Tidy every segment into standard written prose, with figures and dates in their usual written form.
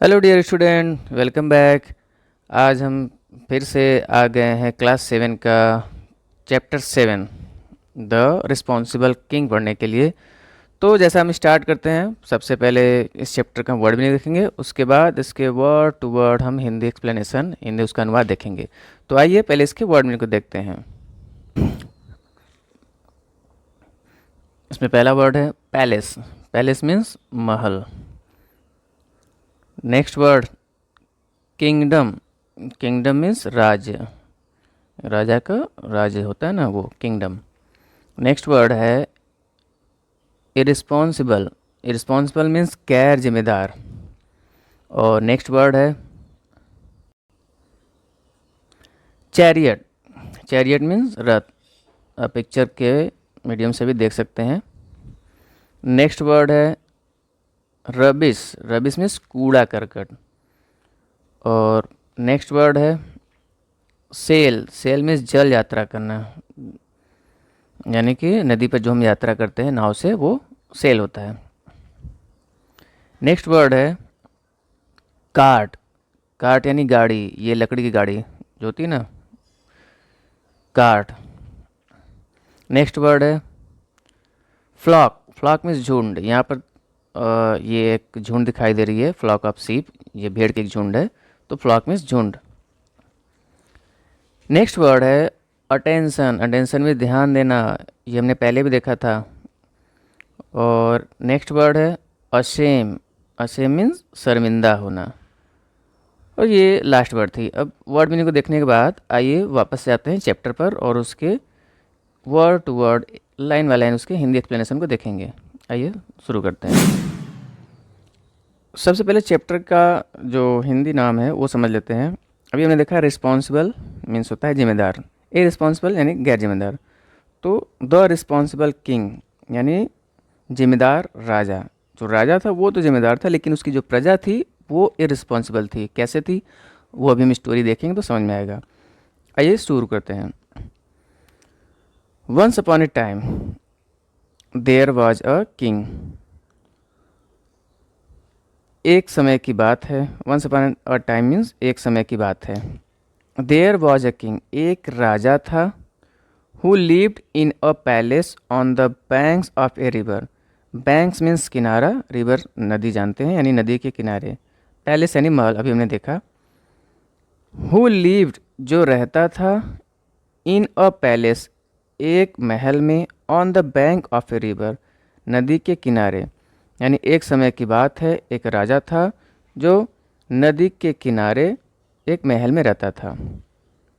Hello dear student, welcome back. आज हम फिर से आ गए हैं क्लास 7 का चैप्टर 7 द रिस्पॉन्सिबल किंग पढ़ने के लिए। तो जैसा हम स्टार्ट करते हैं, सबसे पहले इस चैप्टर का वर्ड मीनिंग देखेंगे, उसके बाद इसके वर्ड टू वर्ड हम हिंदी एक्सप्लेनेशन, हिंदी उसका अनुवाद देखेंगे। तो आइए पहले इसके वर्ड मीनिंग को देखते हैं। इसमें पहला वर्ड है पैलेस। पैलेस मीन्स महल। Next word kingdom. Kingdom means राज्य। राजा का राज्य होता है ना, वो किंगडम। नेक्स्ट वर्ड है इरिस्पॉन्सिबल। इरिस्पॉन्सिबल मीन्स गैर जिम्मेदार। और नेक्स्ट वर्ड है चैरियट। चैरियट मीन्स रथ। आप पिक्चर के मीडियम से भी देख सकते हैं। नेक्स्ट वर्ड है रबिश। रबिश मीन्स कूड़ा करकट। और नेक्स्ट वर्ड है सेल। सेल मीन्स जल यात्रा करना, यानी कि नदी पर जो हम यात्रा करते हैं नाव से, वो सेल होता है। नेक्स्ट वर्ड है कार्ट। कार्ट यानी गाड़ी, ये लकड़ी की गाड़ी जो होती है ना, कार्ट। नेक्स्ट वर्ड है फ्लॉक। फ्लॉक मीन्स झुंड। यहाँ पर ये एक झुंड दिखाई दे रही है, फ्लॉक ऑफ सीप, ये भेड़ की एक झुंड है, तो फ्लॉक मीन्स झुंड। नेक्स्ट वर्ड है अटेंशन। अटेंशन में ध्यान देना, ये हमने पहले भी देखा था। और नेक्स्ट वर्ड है अशेम। अशेम मीन्स शर्मिंदा होना। और ये लास्ट वर्ड थी। अब वर्ड मीनिंग को देखने के बाद आइए वापस से आते हैं चैप्टर पर और उसके word to word, line by line उसके हिंदी एक्सप्लेनेशन को देखेंगे। आइए शुरू करते हैं। सबसे पहले चैप्टर का जो हिंदी नाम है वो समझ लेते हैं। अभी हमने देखा रिस्पॉन्सिबल मीन्स होता है जिम्मेदार, इररिस्पॉन्सिबल यानी गैर जिम्मेदार। तो द रिस्पॉन्सिबल किंग यानी जिम्मेदार राजा। जो राजा था वो तो जिम्मेदार था, लेकिन उसकी जो प्रजा थी वो इररिस्पॉन्सिबल थी। कैसे थी वो अभी हम स्टोरी देखेंगे तो समझ में आएगा। आइए शुरू करते हैं। Once upon a time there was a king. एक समय की बात है। Once upon a time means एक समय की बात है। देयर वॉज अ किंग, एक राजा था। Who lived in a palace on the banks of a river. Banks means किनारा, रिवर नदी जानते हैं, यानी नदी के किनारे। पैलेस यानी महल, अभी हमने देखा। हु लिव्ड जो रहता था, इन अ पैलेस एक महल में, on the bank of a river नदी के किनारे। यानी एक समय की बात है, एक राजा था जो नदी के किनारे एक महल में रहता था।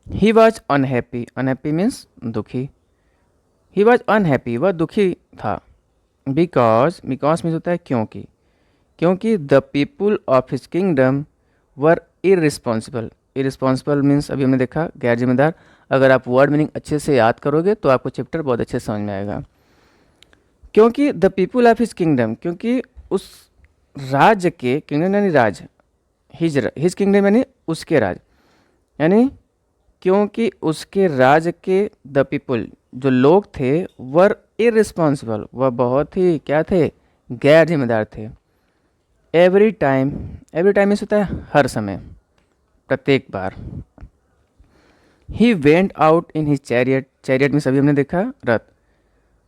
He was unhappy. Unhappy means दुखी। ही वॉज अनहैप्पी, वह दुखी था। बिकॉज, बिकॉज मीन्स होता है क्योंकि। क्योंकि the people of his kingdom were irresponsible. Irresponsible means अभी हमने देखा गैर जिम्मेदार। अगर आप वर्ड मीनिंग अच्छे से याद करोगे तो आपको चैप्टर बहुत अच्छे से समझ में आएगा। क्योंकि the people of his kingdom, क्योंकि उस राज्य के, किंगडम यानी राज, हिज किंगडम यानी उसके राज, यानी क्योंकि उसके राज के द पीपुल जो लोग थे, वर इररिस्पॉन्सिबल, वह बहुत ही क्या थे, गैर जिम्मेदार थे। Every time, every time means होता है हर समय, प्रत्येक बार। He went out in his chariot. Chariot means अभी हमने देखा रथ।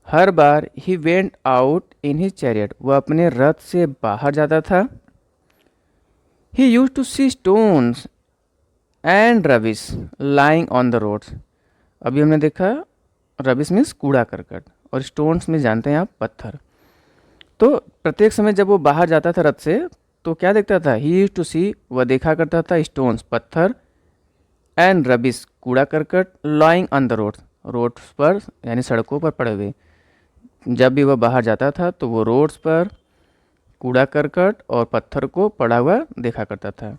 हर बार he went out in his chariot, वह अपने रथ से बाहर जाता था। He used to see stones and rubbish lying on the roads. अभी हमने देखा रबिश मीन्स कूड़ा करकट, और स्टोन्स में जानते हैं आप पत्थर। तो प्रत्येक समय जब वो बाहर जाता था रथ से तो क्या देखता था, ही यूज टू सी, वह देखा करता था स्टोन्स पत्थर, एंड रबिश कूड़ा करकट, lying on the roads, roads पर यानी सड़कों पर पड़े हुए। जब भी वह बाहर जाता था तो वो रोड्स पर कूड़ा करकट और पत्थर को पड़ा हुआ देखा करता था।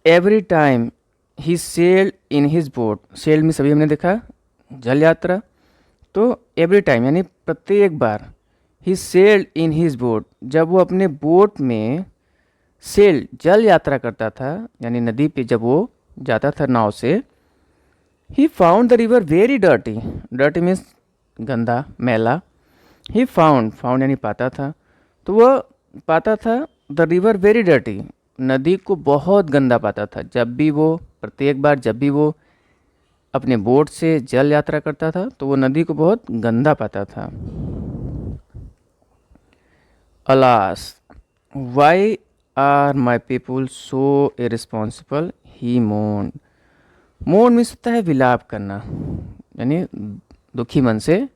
Every time he sailed in his boat. Sailed में सभी हमने देखा जल यात्रा। तो एवरी टाइम यानी प्रत्येक बार, ही सेल्ड इन हिज बोट, जब वो अपने बोट में सेल जल यात्रा करता था, यानी नदी पे जब वो जाता था नाव से, he found the river very dirty. Dirty means गंदा, मैला। ही फाउंड, फाउंड यानी पाता था, तो वह पाता था द रिवर वेरी डर्टी, नदी को बहुत गंदा पाता था। जब भी वो प्रत्येक बार जब भी वो अपने बोट से जल यात्रा करता था तो वो नदी को बहुत गंदा पाता था। Alas, why are my people so irresponsible, he moaned. Moaned means होता है विलाप करना, यानी दुखी मन से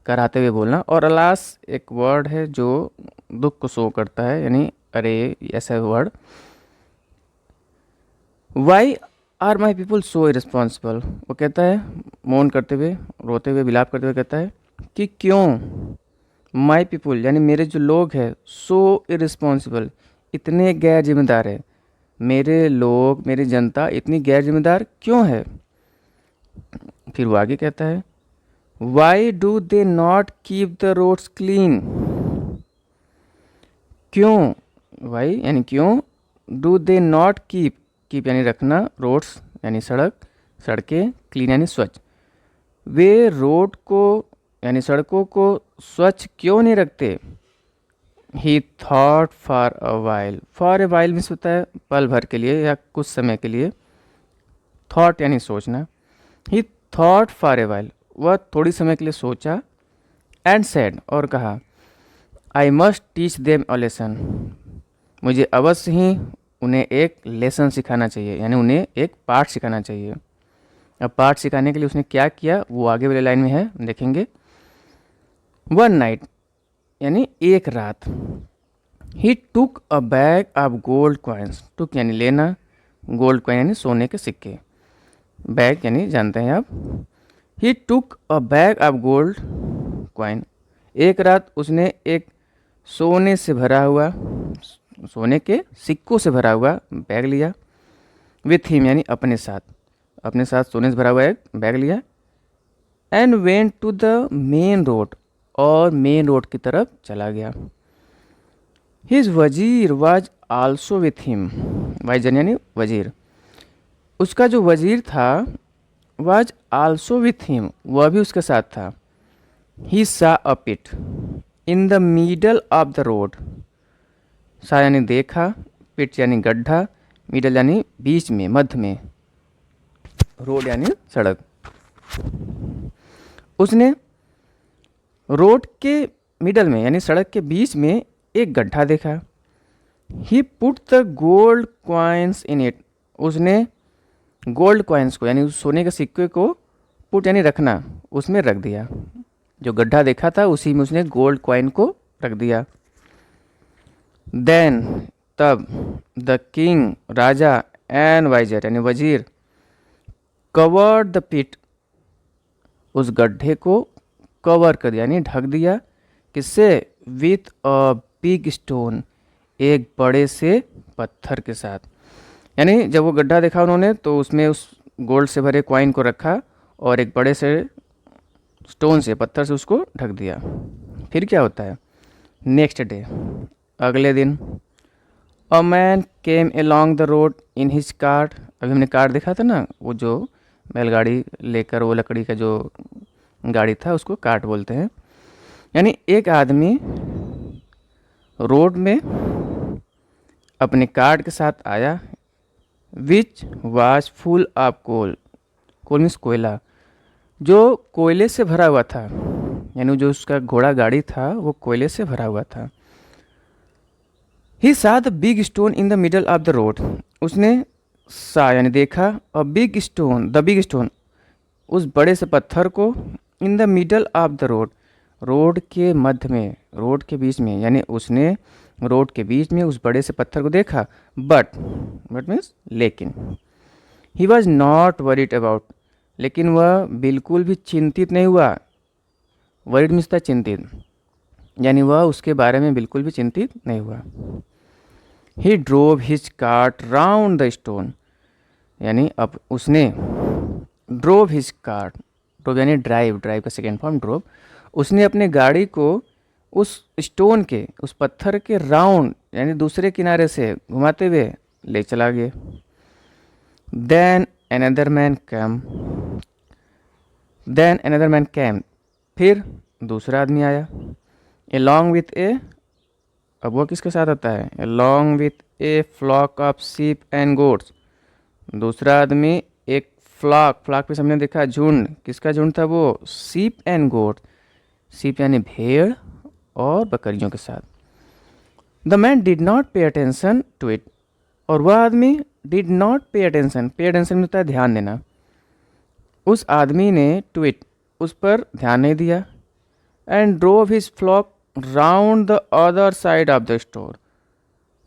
कराते हुए बोलना। और अलास एक वर्ड है जो दुख को शो करता है, यानी अरे ऐसा word. Why are my people so irresponsible, वो कहता है मौन करते हुए, रोते हुए, विलाप करते हुए कहता है कि क्यों माई पीपल यानी मेरे जो लोग हैं, सो इरिस्पॉन्सिबल, इतने गैर जिम्मेदार है। मेरे लोग, मेरी जनता इतनी गैर जिम्मेदार क्यों है। फिर वो आगे कहता है why do they not keep the roads clean, क्यों, वाई यानी क्यों, डू दे नॉट कीप यानी रखना, रोड्स यानी सड़कें, क्लीन यानी स्वच्छ, वे रोड को यानी सड़कों को स्वच्छ क्यों नहीं रखते। ही thought for a while means होता है पल भर के लिए या कुछ समय के लिए। थॉट यानी सोचना। ही थॉट फॉर ए वाइल, वह थोड़ी समय के लिए सोचा। एंड सेड, और कहा I must teach them a lesson, मुझे अवश्य ही उन्हें एक लेसन सिखाना चाहिए, यानी उन्हें एक पाठ सिखाना चाहिए। अब पाठ सिखाने के लिए उसने क्या किया वो आगे वाले लाइन में है, देखेंगे। वन नाइट यानी एक रात। He took a bag of gold coins, took यानी लेना, गोल्ड कॉइन यानी सोने के सिक्के, बैग यानी जानते हैं आप। He took a bag of gold coin, एक रात उसने एक सोने से भरा हुआ, सोने के सिक्कों से भरा हुआ बैग लिया। विथ हिम यानी अपने साथ सोने से भरा हुआ एक बैग लिया। And went to the main road, और मेन रोड की तरफ चला गया। हिज वजीर was also with him, vizier यानी वजीर, उसका जो वजीर था वाज आल्सो विथ हिम, वह भी उसके साथ था। He saw a pit in the middle of the road, saw यानी देखा, पिट यानी गड्ढा, मिडल यानी बीच में, मध्य में, रोड यानी सड़क। उसने रोड के मिडल में यानी सड़क के बीच में एक गड्ढा देखा। He put the gold coins in it, उसने गोल्ड कॉइन्स को यानी उस सोने के सिक्के को पुट यानी रखना, उसमें रख दिया। जो गड्ढा देखा था उसी में उसने गोल्ड कॉइन को रख दिया। देन तब द किंग राजा एंड वाइजर यानी वजीर कवर्ड द पिट, उस गड्ढे को कवर कर दिया यानी ढक दिया, किससे, विथ अ बिग स्टोन, एक बड़े से पत्थर के साथ। यानी जब वो गड्ढा देखा उन्होंने तो उसमें उस गोल्ड से भरे कॉइन को रखा और एक बड़े से स्टोन से, पत्थर से उसको ढक दिया। फिर क्या होता है, नेक्स्ट डे, अगले दिन, a man came along the road in his cart, अभी हमने कार्ट देखा था ना, वो जो बैलगाड़ी लेकर, वो लकड़ी का जो गाड़ी था उसको कार्ट बोलते हैं। यानी एक आदमी रोड में अपने कार्ट के साथ आया, which was full of coal, coal means कोयला, जो कोयले से भरा हुआ था, यानी जो उसका घोड़ा गाड़ी था वो कोयले से भरा हुआ था। ही सा the big stone in the middle of the road, उसने सा यानी देखा, और big stone, the big stone, उस बड़े से पत्थर को, इन the middle of the road, road के मध्य में, रोड के बीच में, यानी उसने रोड के बीच में उस बड़े से पत्थर को देखा। बट मीन्स लेकिन, he was not worried about, लेकिन वह बिल्कुल भी चिंतित नहीं हुआ। वरीड मीन्स था चिंतित, यानी वह उसके बारे में बिल्कुल भी चिंतित नहीं हुआ। He drove his cart round the stone, यानी अब उसने ड्रोव हिज कार्ट, ड्रोव यानी ड्राइव, ड्राइव का सेकेंड फॉर्म ड्रोव, उसने अपने गाड़ी को उस स्टोन के, उस पत्थर के राउंड यानी दूसरे किनारे से घुमाते हुए ले चला गया। Then another man came, then another man came, फिर दूसरा आदमी आया, along with a अब वो किसके साथ आता है? along with a flock of sheep and goats। दूसरा आदमी एक फ्लॉक पे हमने देखा झुंड, किसका झुंड था वो? शीप एंड गोट, शीप यानी भेड़ और बकरियों के साथ। The man did not pay attention to it, और वह आदमी did not pay attention, pay attention होता है ध्यान देना, उस आदमी ने टू इट, उस पर ध्यान नहीं दिया। And drove his flock round the other side of the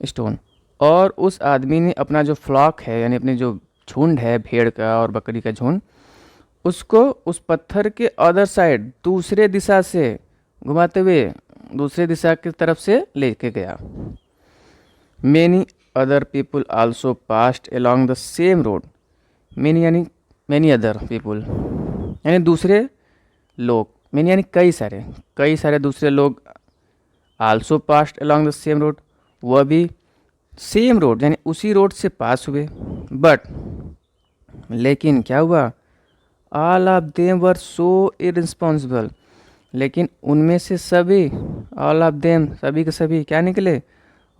stone, और उस आदमी ने अपना जो फ्लॉक है यानी अपनी जो झुंड है भेड़ का और बकरी का झुंड, उसको उस पत्थर के अदर साइड दूसरे दिशा से घुमाते हुए दूसरे दिशा की तरफ से लेके गया। Many other people also passed along the same road, many यानी मैनी अदर पीपुल यानी दूसरे लोग, मैनी यानी कई सारे दूसरे लोग, also passed along the same road, वह भी सेम रोड यानी उसी रोड से पास हुए। बट लेकिन क्या हुआ? All of them were so irresponsible, लेकिन उनमें से सभी, ऑल ऑफ देम सभी के सभी क्या निकले?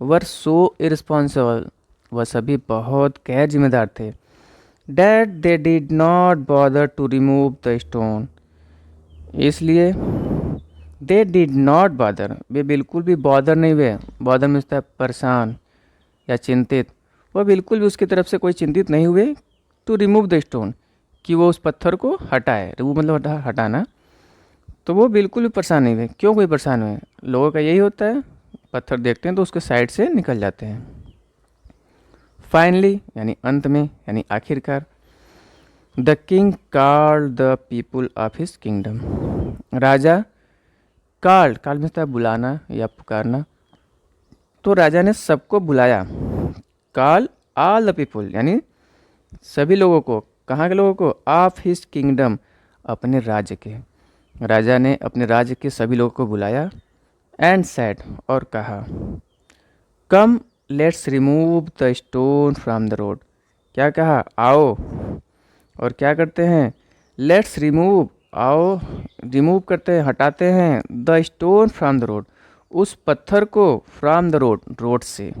वर सो इररिस्पॉन्सिबल, वह सभी बहुत गैर जिम्मेदार थे। That they did not bother to remove the stone, इसलिए दे डिड नॉट बॉदर, वे बिल्कुल भी बॉदर नहीं हुए, बॉदर में होता है परेशान या चिंतित, वह बिल्कुल भी उसकी तरफ से कोई चिंतित नहीं हुए टू रिमूव द स्टोन, कि वो उस पत्थर को हटाए, रिमूव मतलब हटाना, तो वो बिल्कुल भी परेशान नहीं हुए। क्यों कोई परेशान हुए? लोगों का यही होता है, पत्थर देखते हैं तो उसके साइड से निकल जाते हैं। फाइनली यानी अंत में यानी आखिरकार, the king called the people of his kingdom, Raja called में होता है बुलाना या पुकारना, तो राजा ने सबको बुलाया। कॉल ऑल द पीपुल यानी सभी लोगों को, कहाँ के लोगों को? ऑफ हिज किंगडम, अपने राज्य के। राजा ने अपने राज्य के सभी लोगों को बुलाया। एंड सेड, और कहा, come let's remove the stone from the road, क्या कहा? आओ, और क्या करते हैं? लेट्स रिमूव, आओ रिमूव करते हैं, हटाते हैं, the stone from the road, उस पत्थर को, फ्रॉम द रोड, रोड से।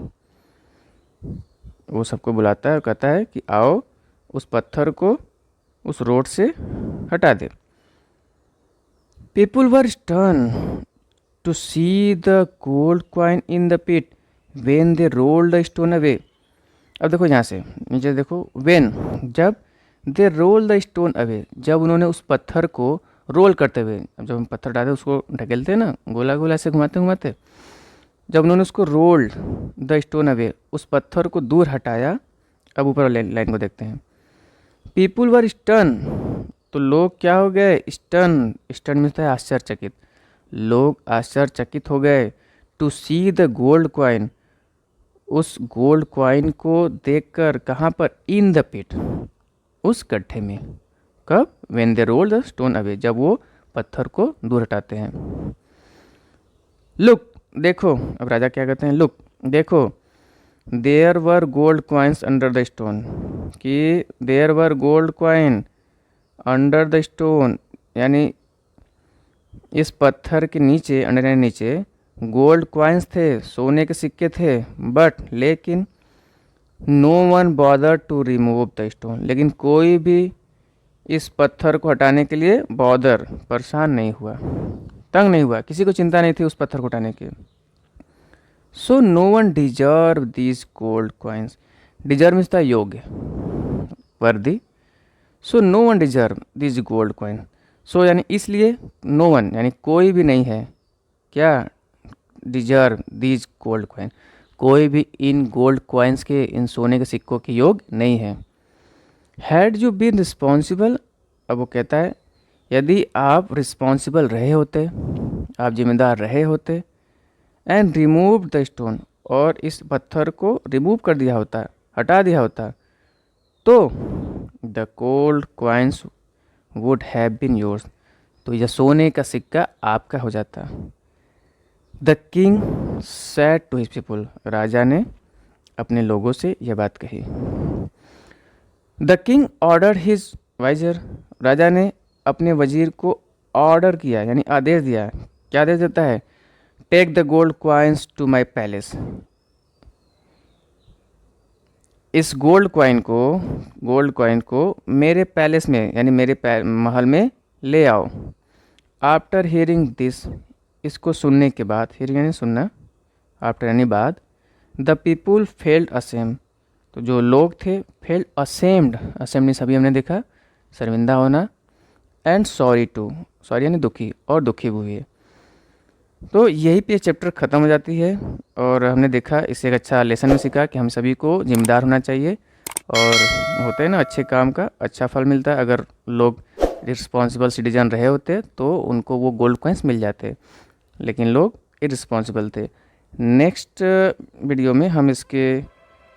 वो सबको बुलाता है और कहता है कि आओ उस पत्थर को उस रोड से हटा दे। People were stunned to see the gold coin in the pit when they rolled the stone away. अब देखो यहाँ से नीचे देखो, वेन, जब, they roll the stone away, जब उन्होंने उस पत्थर को रोल करते हुए, अब जब हम पत्थर डालते उसको ढकेलते हैं ना, गोला गोला से घुमाते घुमाते, जब उन्होंने उसको रोल्ड द स्टोन अवे, उस पत्थर को दूर हटाया। अब ऊपर लाइन को देखते हैं, पीपुल वर स्टन, तो लोग क्या हो गए? स्टन, स्टन मिलता है आश्चर्यचकित, लोग आश्चर्यचकित हो गए। To see the gold coin, उस गोल्ड कॉइन को देखकर, कहाँ पर? इन द पिट, उस गड्ढे में। कब? When they roll the stone away, जब वो पत्थर को दूर हटाते हैं। लुक, देखो, अब राजा क्या कहते हैं? लुक, देखो, there were gold coins under the stone, कि there were gold coin under the stone, यानी इस पत्थर के नीचे, अंडर यानी नीचे, गोल्ड कॉइन्स थे, सोने के सिक्के थे। बट लेकिन no one bother to remove the stone, लेकिन कोई भी इस पत्थर को हटाने के लिए बॉदर, परेशान नहीं हुआ, तंग नहीं हुआ, किसी को चिंता नहीं थी उस पत्थर को हटाने की। So no one deserve these gold coins, deserve means था योग्य, worthy. So no one deserve these gold coin, so यानी इसलिए, नो वन यानी कोई भी नहीं है, क्या? डिजर्व दीज गोल्ड कॉइन, कोई भी इन गोल्ड कॉइन्स के, इन सोने के सिक्कों के योग्य नहीं है। हैड यू बीन रिस्पॉन्सिबल, अब वो कहता है यदि आप रिस्पॉन्सिबल रहे होते, आप जिम्मेदार रहे होते, एंड रिमूव द स्टोन, और इस पत्थर को रिमूव कर दिया होता, हटा दिया होता, तो the gold coins would have been yours, तो यह सोने का सिक्का आपका हो जाता। The king said to his people, राजा ने अपने लोगों से यह बात कही। The king order his adviser, राजा ने अपने वजीर को ऑर्डर किया यानी आदेश दिया। क्या आदेश देता है? Take the gold coins to my palace. इस गोल्ड कॉइन को मेरे पैलेस में यानी मेरे महल में ले आओ। आफ्टर हियरिंग दिस, इसको सुनने के बाद, हियरिंग यानी सुनना, आफ्टर यानी बाद, द पीपुल फेल्ड असेम, तो जो लोग थे, फेल्ड असेम्ड, असेम्ड सभी हमने देखा, शर्मिंदा होना, एंड सॉरी टू, सॉरी यानी दुखी, और दुखी हुए। तो यही पे चैप्टर ख़त्म हो जाती है और हमने देखा, इससे एक अच्छा लेसन में सीखा कि हम सभी को जिम्मेदार होना चाहिए और होता है ना, अच्छे काम का अच्छा फल मिलता है। अगर लोग रिस्पॉन्सिबल सिटीजन रहे होते तो उनको वो गोल्ड कॉइन्स मिल जाते, लेकिन लोग इरिस्पॉन्सिबल थे। नेक्स्ट वीडियो में हम इसके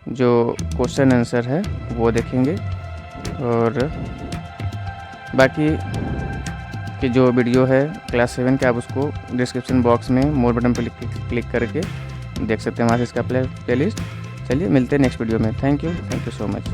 जो क्वेश्चन आंसर है वो देखेंगे और बाकी कि जो वीडियो है क्लास 7 के, आप उसको डिस्क्रिप्शन बॉक्स में मोर बटन पर क्लिक करके देख सकते हैं, वहाँ से इसका प्ले लिस्ट। चलिए मिलते हैं नेक्स्ट वीडियो में। Thank you so much.